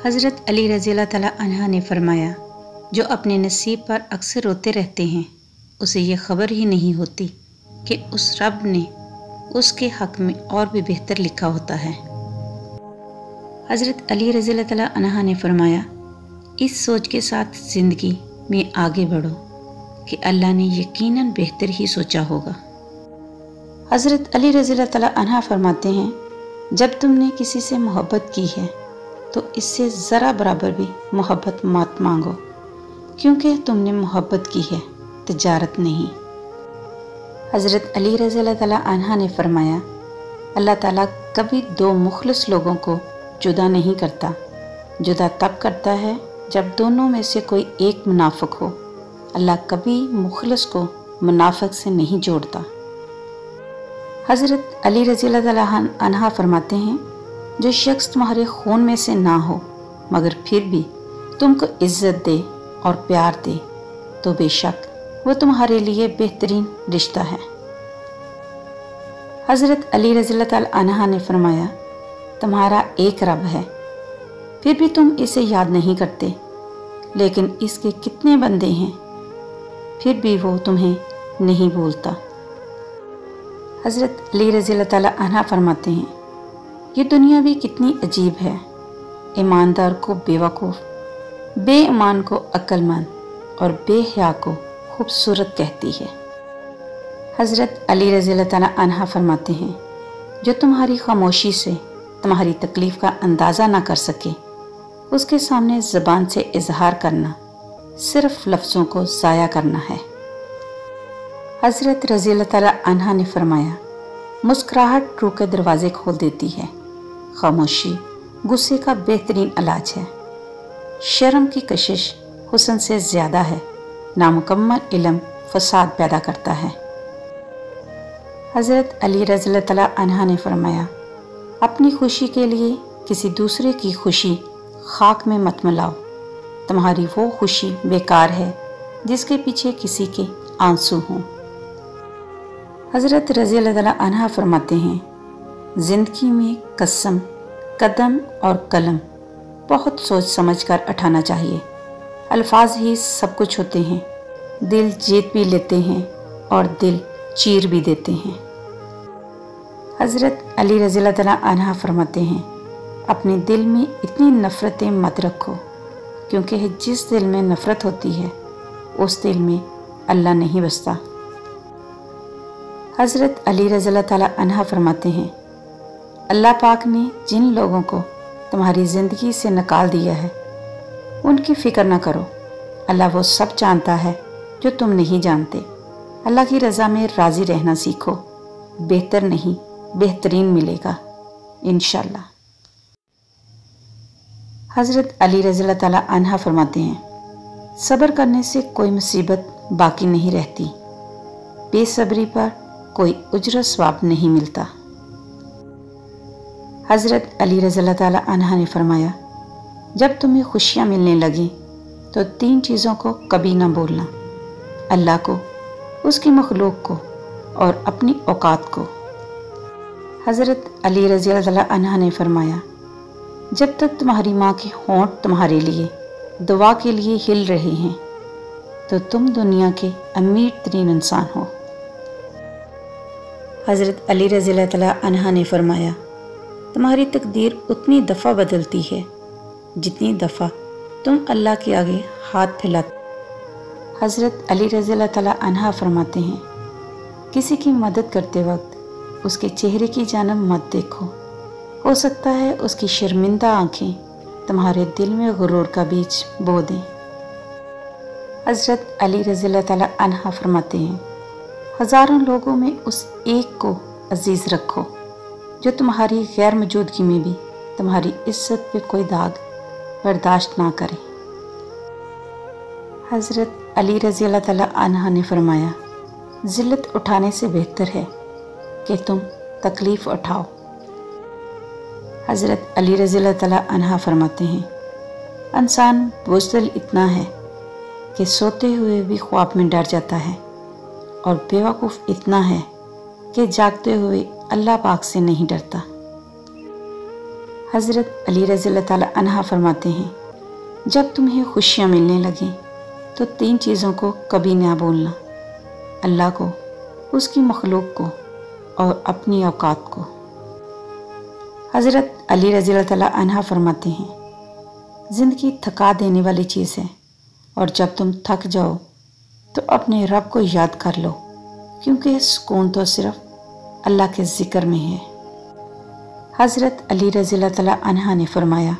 حضرت علی رضی اللہ تعالیٰ عنہ نے فرمایا، جو اپنے نصیب پر اکثر روتے رہتے ہیں اسے یہ خبر ہی نہیں ہوتی کہ اس رب نے اس کے حق میں اور بھی بہتر لکھا ہوتا ہے۔ حضرت علی رضی اللہ تعالیٰ عنہ نے فرمایا، اس سوچ کے ساتھ زندگی میں آگے بڑھو کہ اللہ نے یقیناً بہتر ہی سوچا ہوگا۔ حضرت علی رضی اللہ تعالیٰ عنہ فرماتے ہیں، جب تم نے کسی سے محبت کی ہے تو اس سے ذرا برابر بھی محبت مت مانگو، کیونکہ تم نے محبت کی ہے، تجارت نہیں۔ حضرت علی رضی اللہ تعالیٰ عنہ نے فرمایا، اللہ تعالیٰ کبھی دو مخلص لوگوں کو جدا نہیں کرتا، جدا تب کرتا ہے جب دونوں میں سے کوئی ایک منافق ہو۔ اللہ کبھی مخلص کو منافق سے نہیں جوڑتا۔ حضرت علی رضی اللہ تعالیٰ عنہ فرماتے ہیں، جو شخص تمہارے خون میں سے نہ ہو مگر پھر بھی تم کو عزت دے اور پیار دے تو بے شک وہ تمہارے لیے بہترین رشتہ ہے۔ حضرت علی رضی اللہ تعالیٰ عنہ نے فرمایا، تمہارا ایک رب ہے، پھر بھی تم اسے یاد نہیں کرتے، لیکن اس کے کتنے بندے ہیں، پھر بھی وہ تمہیں نہیں بھولتا۔ حضرت علی رضی اللہ تعالیٰ عنہ فرماتے ہیں، یہ دنیا بھی کتنی عجیب ہے، ایماندار کو بے وقوف، بے ایمان کو عقل مند اور بے حیا کو خوبصورت کہتی ہے۔ حضرت علی رضی اللہ تعالیٰ عنہ فرماتے ہیں، جو تمہاری خاموشی سے تمہاری تکلیف کا اندازہ نہ کر سکے، اس کے سامنے زبان سے اظہار کرنا صرف لفظوں کو ضائع کرنا ہے۔ حضرت رضی اللہ تعالیٰ عنہ نے فرمایا، مسکراہٹ روح کے دروازے کھول دیتی ہے، خاموشی غصے کا بہترین علاج ہے، شرم کی کشش حسن سے زیادہ ہے، نامکمل علم فساد پیدا کرتا ہے۔ حضرت علی رضی اللہ تعالیٰ عنہ نے فرمایا، اپنی خوشی کے لیے کسی دوسرے کی خوشی خاک میں مت ملاؤ، تمہاری وہ خوشی بیکار ہے جس کے پیچھے کسی کے آنسو ہوں۔ حضرت رضی اللہ تعالیٰ عنہ فرماتے ہیں، زندگی میں قسم، قدم اور قلم بہت سوچ سمجھ کر اٹھانا چاہیے۔ الفاظ ہی سب کچھ ہوتے ہیں، دل جیت بھی لیتے ہیں اور دل چیر بھی دیتے ہیں۔ حضرت علی رضی اللہ تعالیٰ عنہ فرماتے ہیں، اپنے دل میں اتنی نفرتیں مت رکھو، کیونکہ جس دل میں نفرت ہوتی ہے اس دل میں اللہ نہیں بستا۔ حضرت علی رضی اللہ تعالیٰ عنہ فرماتے ہیں، اللہ پاک نے جن لوگوں کو تمہاری زندگی سے نکال دیا ہے ان کی فکر نہ کرو، اللہ وہ سب جانتا ہے جو تم نہیں جانتے۔ اللہ کی رضا میں راضی رہنا سیکھو، بہتر نہیں بہترین ملے گا انشاءاللہ۔ حضرت علی رضی اللہ تعالیٰ عنہ فرماتے ہیں، صبر کرنے سے کوئی مصیبت باقی نہیں رہتی، بے صبری پر کوئی اجر ثواب نہیں ملتا۔ حضرت علی رضی اللہ تعالیٰ عنہ نے فرمایا، جب تمہیں خوشیاں ملنے لگیں تو 3 چیزوں کو کبھی نہ بولنا، اللہ کو، اس کی مخلوق کو اور اپنی اوقات کو۔ حضرت علی رضی اللہ تعالیٰ عنہ نے فرمایا، جب تک تمہاری ماں کے ہونٹ تمہارے لیے دعا کے لیے ہل رہے ہیں تو تم دنیا کے امیر ترین انسان ہو۔ حضرت علی رضی اللہ تعالیٰ عنہ نے فرمایا، تمہاری تقدیر اتنی دفعہ بدلتی ہے جتنی دفعہ تم اللہ کے آگے ہاتھ پھیلاتے۔ حضرت علی رضی اللہ تعالیٰ عنہ فرماتے ہیں، کسی کی مدد کرتے وقت اس کے چہرے کی جانب مت دیکھو، ہو سکتا ہے اس کی شرمندہ آنکھیں تمہارے دل میں غرور کا بیج بو دیں۔ حضرت علی رضی اللہ تعالیٰ عنہ فرماتے ہیں، ہزاروں لوگوں میں اس ایک کو عزیز رکھو جو تمہاری غیر موجودگی میں بھی تمہاری عزت پہ کوئی داغ برداشت نہ کرے۔ حضرت علی رضی اللہ تعالیٰ عنہ نے فرمایا، ذلت اٹھانے سے بہتر ہے کہ تم تکلیف اٹھاؤ۔ حضرت علی رضی اللہ تعالیٰ عنہ فرماتے ہیں، انسان بزدل اتنا ہے کہ سوتے ہوئے بھی خواب میں ڈر جاتا ہے، اور بیوقوف اتنا ہے کہ جاگتے ہوئے اللہ پاک سے نہیں ڈرتا۔ حضرت علی رضی اللہ تعالیٰ عنہ فرماتے ہیں، جب تمہیں خوشیاں ملنے لگیں تو 3 چیزوں کو کبھی نہ بھولنا: اللہ کو، اس کی مخلوق کو اور اپنی اوقات کو۔ حضرت علی رضی اللہ تعالیٰ عنہ فرماتے ہیں، زندگی تھکا دینے والی چیز ہے، اور جب تم تھک جاؤ تو اپنے رب کو یاد کر لو، کیونکہ سکون تو صرف اللہ کے ذکر میں ہے۔ حضرت علی رضی اللہ تعالیٰ عنہ نے فرمایا،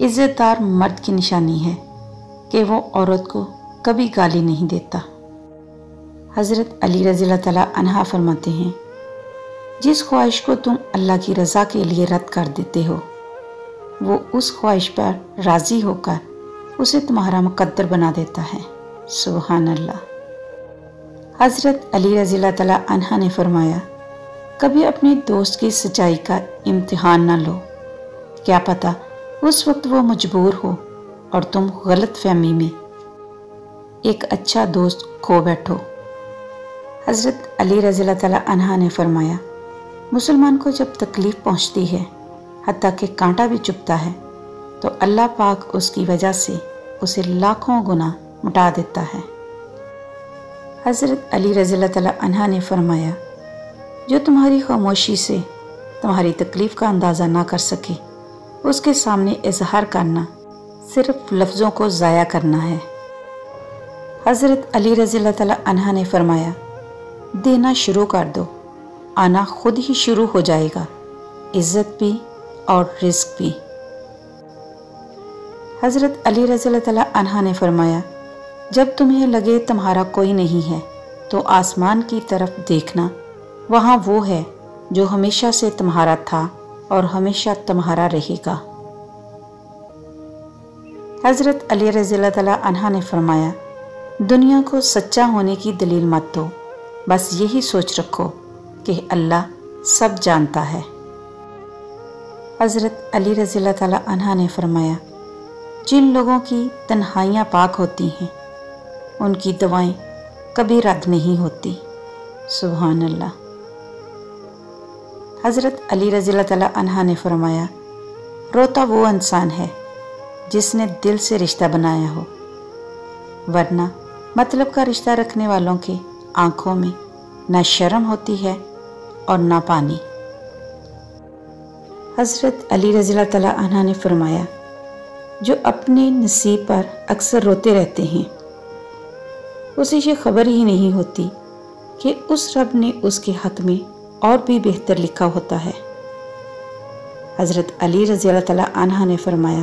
عزت دار مرد کی نشانی ہے کہ وہ عورت کو کبھی گالی نہیں دیتا۔ حضرت علی رضی اللہ تعالیٰ عنہ فرماتے ہیں، جس خواہش کو تم اللہ کی رضا کے لیے رد کر دیتے ہو، وہ اس خواہش پر راضی ہو کر اسے تمہارا مقدر بنا دیتا ہے۔ سبحان اللہ۔ حضرت علی رضی اللہ تعالیٰ عنہ نے فرمایا، کبھی اپنے دوست کی سچائی کا امتحان نہ لو، کیا پتہ اس وقت وہ مجبور ہو اور تم غلط فہمی میں ایک اچھا دوست کھو بیٹھو۔ حضرت علی رضی اللہ تعالیٰ عنہ نے فرمایا، مسلمان کو جب تکلیف پہنچتی ہے، حتیٰ کہ کانٹا بھی چبھتا ہے، تو اللہ پاک اس کی وجہ سے اسے لاکھوں گنا مٹا دیتا ہے۔ حضرت علی رضی اللہ تعالیٰ عنہ نے فرمایا، جو تمہاری خاموشی سے تمہاری تکلیف کا اندازہ نہ کر سکے، اس کے سامنے اظہار کرنا صرف لفظوں کو ضائع کرنا ہے۔ حضرت علی رضی اللہ تعالیٰ عنہ نے فرمایا، دینا شروع کر دو، آنا خود ہی شروع ہو جائے گا، عزت بھی اور رزق بھی۔ حضرت علی رضی اللہ تعالیٰ عنہ نے فرمایا، جب تمہیں لگے تمہارا کوئی نہیں ہے تو آسمان کی طرف دیکھنا، وہاں وہ ہے جو ہمیشہ سے تمہارا تھا اور ہمیشہ تمہارا رہے گا۔ حضرت علی رضی اللہ تعالیٰ عنہ نے فرمایا، دنیا کو سچا ہونے کی دلیل مت دو، بس یہی سوچ رکھو کہ اللہ سب جانتا ہے۔ حضرت علی رضی اللہ تعالیٰ عنہ نے فرمایا، جن لوگوں کی تنہائیاں پاک ہوتی ہیں، ان کی دعائیں کبھی رد نہیں ہوتی۔ سبحان اللہ۔ حضرت علی رضی اللہ تعالیٰ عنہ نے فرمایا، روتا وہ انسان ہے جس نے دل سے رشتہ بنایا ہو، ورنہ مطلب کا رشتہ رکھنے والوں کے آنکھوں میں نہ شرم ہوتی ہے اور نہ پانی۔ حضرت علی رضی اللہ تعالیٰ عنہ نے فرمایا، جو اپنے نصیب پر اکثر روتے رہتے ہیں، اسے یہ خبر ہی نہیں ہوتی کہ اس رب نے اس کے حق میں اور بھی بہتر لکھا ہوتا ہے۔ حضرت علی رضی اللہ تعالیٰ عنہ نے فرمایا،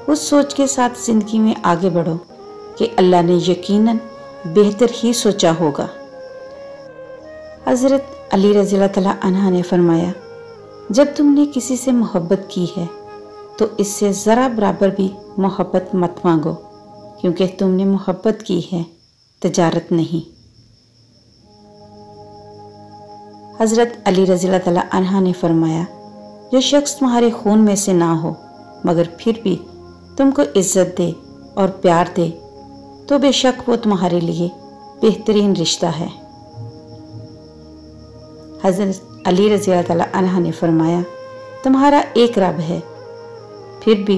اس سوچ کے ساتھ زندگی میں آگے بڑھو کہ اللہ نے یقیناً بہتر ہی سوچا ہوگا۔ حضرت علی رضی اللہ تعالیٰ عنہ نے فرمایا، جب تم نے کسی سے محبت کی ہے تو اس سے ذرا برابر بھی محبت مت مانگو، کیونکہ تم نے محبت کی ہے، تجارت نہیں۔ حضرت علی رضی اللہ تعالیٰ عنہ نے فرمایا، جو شخص تمہارے خون میں سے نہ ہو مگر پھر بھی تم کو عزت دے اور پیار دے تو بے شک وہ تمہارے لیے بہترین رشتہ ہے۔ حضرت علی رضی اللہ تعالیٰ عنہ نے فرمایا، تمہارا ایک رب ہے، پھر بھی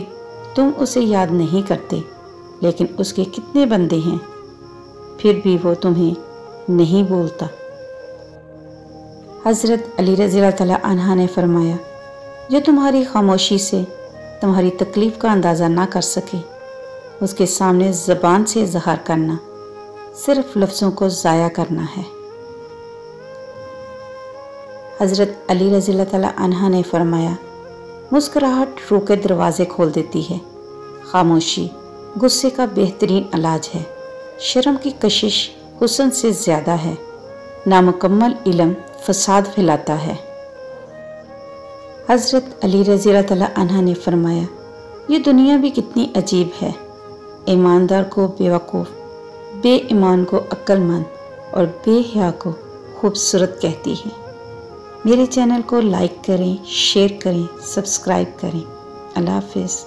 تم اسے یاد نہیں کرتے، لیکن اس کے کتنے بندے ہیں، پھر بھی وہ تمہیں نہیں بولتا۔ حضرت علی رضی اللہ تعالیٰ عنہ نے فرمایا، جو تمہاری خاموشی سے تمہاری تکلیف کا اندازہ نہ کر سکے، اس کے سامنے زبان سے اظہار کرنا صرف لفظوں کو ضائع کرنا ہے۔ حضرت علی رضی اللہ تعالیٰ عنہ نے فرمایا، مسکراہٹ روح کے دروازے کھول دیتی ہے، خاموشی غصے کا بہترین علاج ہے، شرم کی کشش حسن سے زیادہ ہے، نامکمل علم فساد پھیلاتا ہے۔ حضرت علی رضی اللہ تعالیٰ عنہ نے فرمایا، یہ دنیا بھی کتنی عجیب ہے، ایماندار کو بیوقوف، بے ایمان کو عقل مند اور بے حیا کو خوبصورت کہتی ہے۔ میرے چینل کو لائک کریں، شیئر کریں، سبسکرائب کریں۔ اللہ حافظ۔